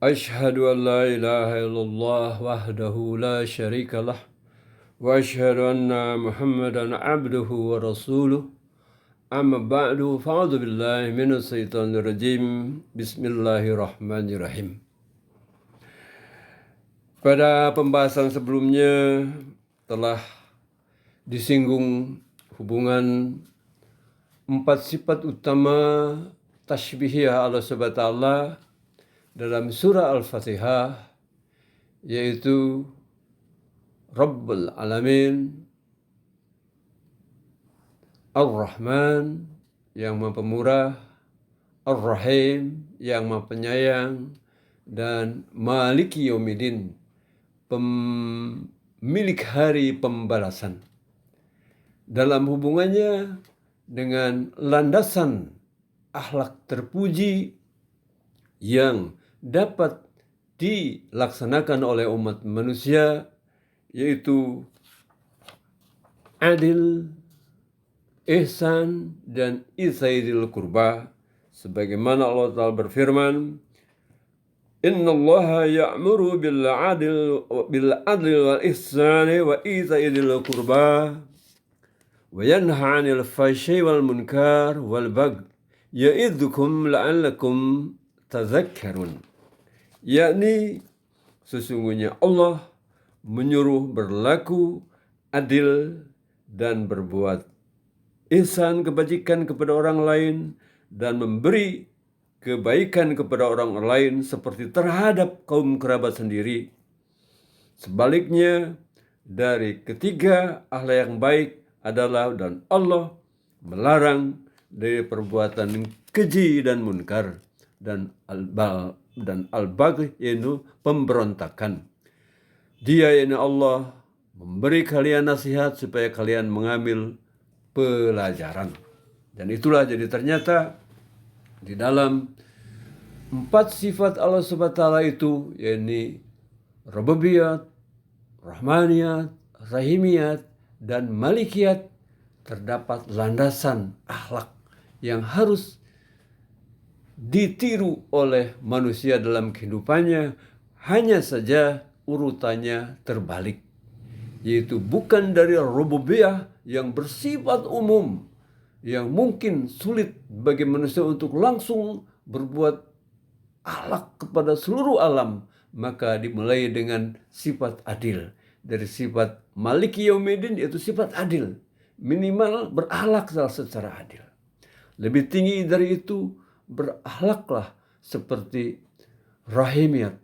أشهد أن لا إله إلا الله وحده لا شريك له وأشهد أن محمدا عبده ورسوله أما بعد فأعوذ بالله من الشيطان الرجيم بسم الله الرحمن الرحيم. Pada pembahasan sebelumnya telah disinggung hubungan 4 sifat utama tasbihiyah Allah Subhanahu wa taala dalam surah Al-Fatihah, yaitu Rabbul Alamin, Ar-Rahman yang Maha Pemurah, Ar-Rahim yang Maha Penyayang, dan Maliki Yaumiddin, pemilik hari pembalasan. Dalam hubungannya dengan landasan akhlak terpuji yang dapat dilaksanakan oleh umat manusia, yaitu adil, ihsan, dan isaidil kurba. Sebagaimana Allah Ta'ala berfirman, Inna Allah ya'muru bil adli wal ihsani wa isaidil kurba wa yanha 'anil fahsya'i wal munkar wal baghi ya'idzukum la'allakum tazakkarun. Yakni sesungguhnya Allah menyuruh berlaku adil dan berbuat ihsan, kebajikan kepada orang lain, dan memberi kebaikan kepada orang lain seperti terhadap kaum kerabat sendiri. Sebaliknya dari ketiga akhlak yang baik adalah dan Allah melarang dari perbuatan keji dan munkar dan al-baghi, yaitu pemberontakan. Dia, yaitu Allah, memberi kalian nasihat supaya kalian mengambil pelajaran. Dan itulah jadi ternyata di dalam 4 sifat Allah Subhanahu wa taala itu, yaitu Rububiyat, Rahmaniyat, Rahimiyat, dan Malikiyat, terdapat landasan akhlak yang harus ditiru oleh manusia dalam kehidupannya. Hanya saja urutannya terbalik, yaitu bukan dari rububiyah yang bersifat umum, yang mungkin sulit bagi manusia untuk langsung berbuat akhlak kepada seluruh alam, maka dimulai dengan sifat adil. Dari sifat Maliki Yaumiddin, yaitu sifat adil, minimal berakhlak secara adil. Lebih tinggi dari itu, berakhlaklah seperti rahimiyat.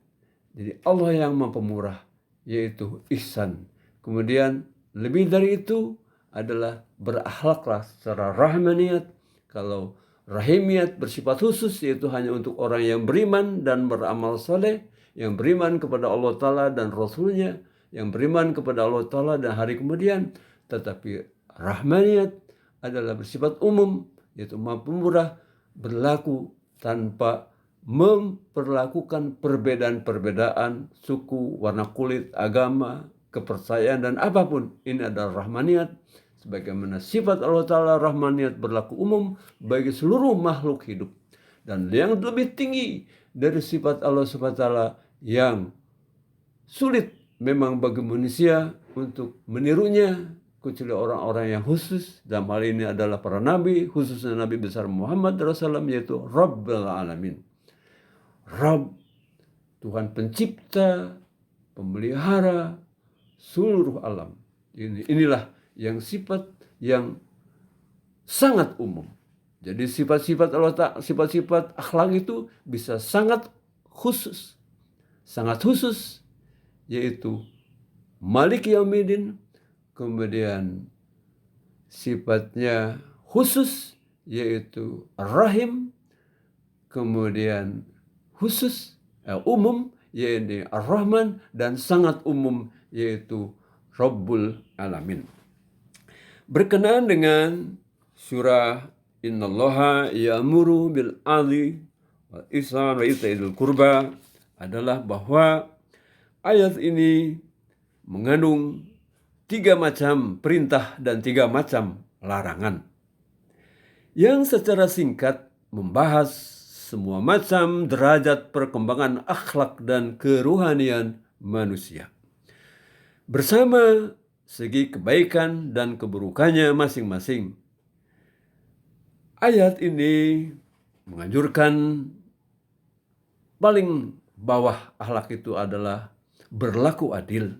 Jadi Allah yang Maha Pemurah, yaitu ihsan. Kemudian lebih dari itu adalah berakhlaklah secara rahmaniyat. Kalau rahimiyat bersifat khusus, yaitu hanya untuk orang yang beriman dan beramal soleh, yang beriman kepada Allah Ta'ala dan Rasulnya, yang beriman kepada Allah Ta'ala dan hari kemudian. Tetapi rahmaniyat adalah bersifat umum, yaitu Maha Pemurah, berlaku tanpa memperlakukan perbedaan-perbedaan suku, warna kulit, agama, kepercayaan, dan apapun. Ini adalah rahmaniyat. Sebagaimana sifat Allah Ta'ala rahmaniyat berlaku umum bagi seluruh makhluk hidup. Dan yang lebih tinggi dari sifat Allah Subhanahu wa taala yang sulit memang bagi manusia untuk menirunya, kecuali orang-orang yang khusus. Dalam hal ini adalah para nabi, khususnya Nabi besar Muhammad SAW, yaitu Rabbul Alamin. Rabb, Tuhan pencipta, pemelihara seluruh alam. Inilah yang sifat yang sangat umum. Jadi sifat-sifat Allah Ta'ala, sifat-sifat akhlak itu bisa sangat khusus. Sangat khusus, yaitu Malik Yaumiddin. Kemudian sifatnya khusus, yaitu Ar-Rahim. Kemudian khusus, umum, yaitu Ar-Rahman. Dan sangat umum, yaitu Rabbul Alamin. Berkenaan dengan surah Innallaha ya'muru bil adli wal ihsan wa itaidil kurba adalah bahwa ayat ini mengandung 3 macam perintah dan 3 macam larangan, yang secara singkat membahas semua macam derajat perkembangan akhlak dan kerohanian manusia, bersama segi kebaikan dan keburukannya masing-masing. Ayat ini menganjurkan paling bawah akhlak itu adalah berlaku adil.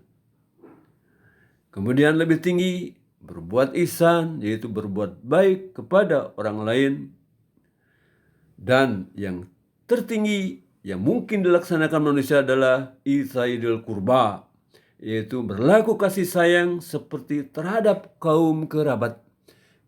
Kemudian lebih tinggi berbuat ihsan, yaitu berbuat baik kepada orang lain. Dan yang tertinggi yang mungkin dilaksanakan manusia adalah isaidul kurba, yaitu berlaku kasih sayang seperti terhadap kaum kerabat.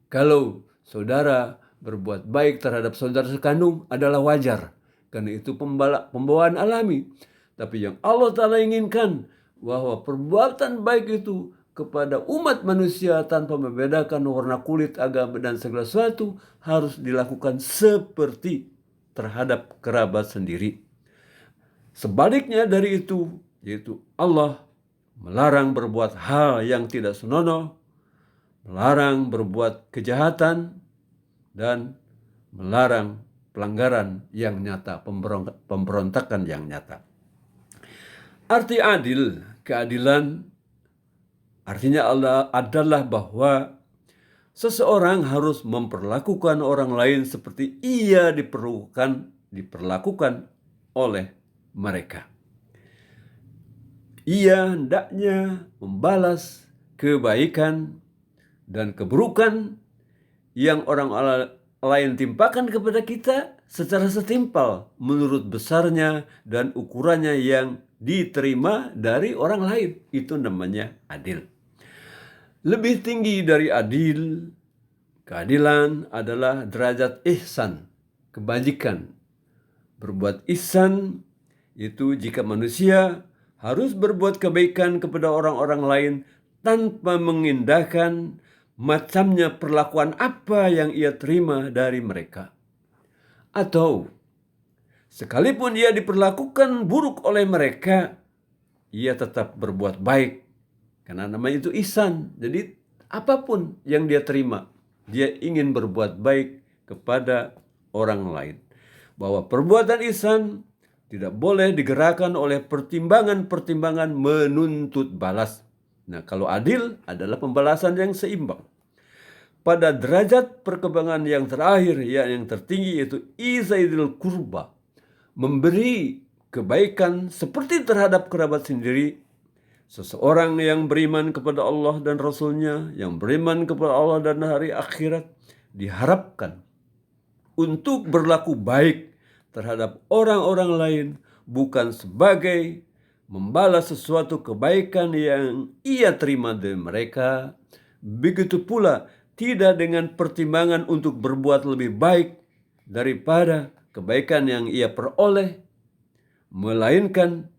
Kalau saudara berbuat baik terhadap saudara sekandung adalah wajar, karena itu pembawaan alami. Tapi yang Allah Ta'ala inginkan bahwa perbuatan baik itu kepada umat manusia tanpa membedakan warna kulit, agama, dan segala sesuatu harus dilakukan seperti terhadap kerabat sendiri. Sebaliknya dari itu, yaitu Allah melarang berbuat hal yang tidak senonoh, melarang berbuat kejahatan, dan melarang pelanggaran yang nyata, pemberontakan yang nyata. Arti adil, keadilan, artinya adalah bahwa seseorang harus memperlakukan orang lain seperti ia diperlakukan oleh mereka. Ia hendaknya membalas kebaikan dan keburukan yang orang lain timpakan kepada kita secara setimpal menurut besarnya dan ukurannya yang diterima dari orang lain. Itu namanya adil. Lebih tinggi dari adil, keadilan adalah derajat ihsan, kebajikan. Berbuat ihsan itu jika manusia harus berbuat kebaikan kepada orang-orang lain tanpa mengindahkan macamnya perlakuan apa yang ia terima dari mereka. Atau sekalipun ia diperlakukan buruk oleh mereka, ia tetap berbuat baik. Karena namanya itu ihsan. Jadi apapun yang dia terima, dia ingin berbuat baik kepada orang lain. Bahwa perbuatan ihsan tidak boleh digerakkan oleh pertimbangan-pertimbangan menuntut balas. Nah, kalau adil adalah pembalasan yang seimbang. Pada derajat perkembangan yang terakhir, yang tertinggi, yaitu isaidul kurba, memberi kebaikan seperti terhadap kerabat sendiri. Seseorang yang beriman kepada Allah dan Rasul-Nya, yang beriman kepada Allah dan hari akhirat, diharapkan untuk berlaku baik terhadap orang-orang lain, bukan sebagai membalas sesuatu kebaikan yang ia terima dari mereka. Begitu pula tidak dengan pertimbangan untuk berbuat lebih baik daripada kebaikan yang ia peroleh, melainkan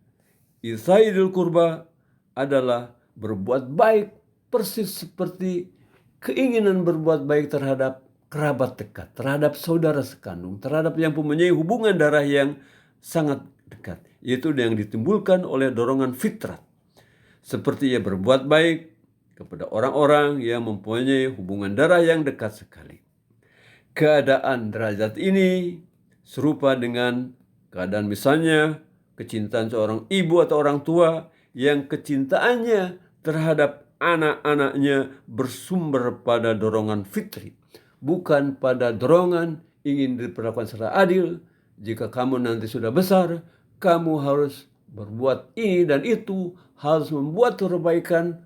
isaidul kurba adalah berbuat baik persis seperti keinginan berbuat baik terhadap kerabat dekat, terhadap saudara sekandung, terhadap yang mempunyai hubungan darah yang sangat dekat. Yaitu yang ditimbulkan oleh dorongan fitrat. Seperti ia berbuat baik kepada orang-orang yang mempunyai hubungan darah yang dekat sekali. Keadaan derajat ini serupa dengan keadaan misalnya kecintaan seorang ibu atau orang tua yang kecintaannya terhadap anak-anaknya bersumber pada dorongan fitri, bukan pada dorongan ingin diperlakukan secara adil. Jika kamu nanti sudah besar, kamu harus berbuat ini dan itu, harus membuat perbaikan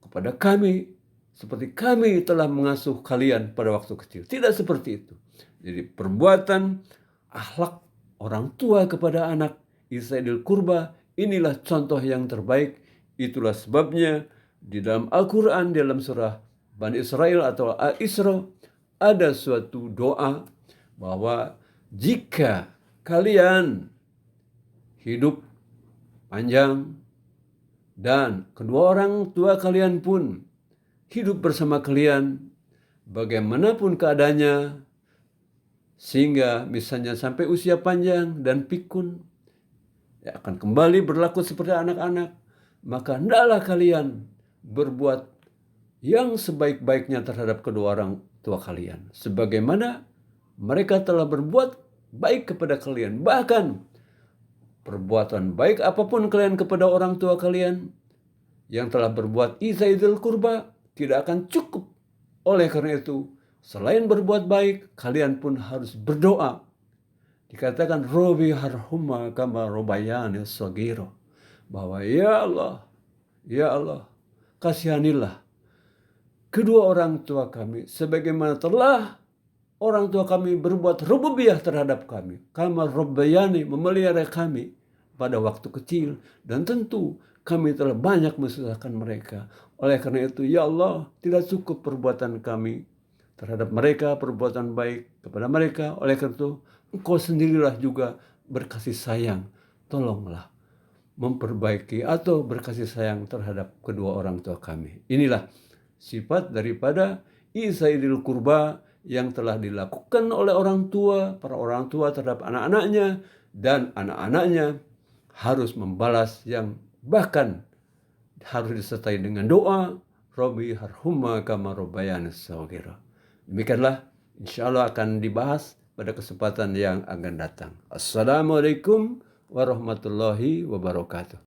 kepada kami, seperti kami telah mengasuh kalian pada waktu kecil. Tidak seperti itu. Jadi perbuatan akhlak orang tua kepada anak, isaidul kurba, inilah contoh yang terbaik. Itulah sebabnya di dalam Al-Quran, dalam surah Bani Israel atau Al-Isra, ada suatu doa bahwa jika kalian hidup panjang dan kedua orang tua kalian pun hidup bersama kalian, bagaimanapun keadaannya, sehingga misalnya sampai usia panjang dan pikun, akan kembali berlaku seperti anak-anak, maka hendaklah kalian berbuat yang sebaik-baiknya terhadap kedua orang tua kalian, sebagaimana mereka telah berbuat baik kepada kalian. Bahkan perbuatan baik apapun kalian kepada orang tua kalian yang telah berbuat izaidul kurba tidak akan cukup. Oleh karena itu, selain berbuat baik, kalian pun harus berdoa. Dikatakan, Robi harhumma kama robayani sogiro. Bahwa ya Allah, kasihanilah kedua orang tua kami sebagaimana telah orang tua kami berbuat rububiyah terhadap kami. Kama robbayani, memelihara kami pada waktu kecil. Dan tentu kami telah banyak mesusahkan mereka. Oleh karena itu, ya Allah, tidak cukup perbuatan kami terhadap mereka, perbuatan baik kepada mereka. Oleh karena itu, Engkau sendirilah juga berkasih sayang. Tolonglah memperbaiki atau berkasih sayang terhadap kedua orang tua kami. Inilah sifat daripada izaidul kurba yang telah dilakukan oleh orang tua, para orang tua terhadap anak-anaknya, dan anak-anaknya harus membalas yang bahkan harus disertai dengan doa, Rabbi harhumma kama rabbayani shaghira. Demikianlah insyaallah akan dibahas pada kesempatan yang akan datang. Assalamualaikum warahmatullahi wabarakatuh.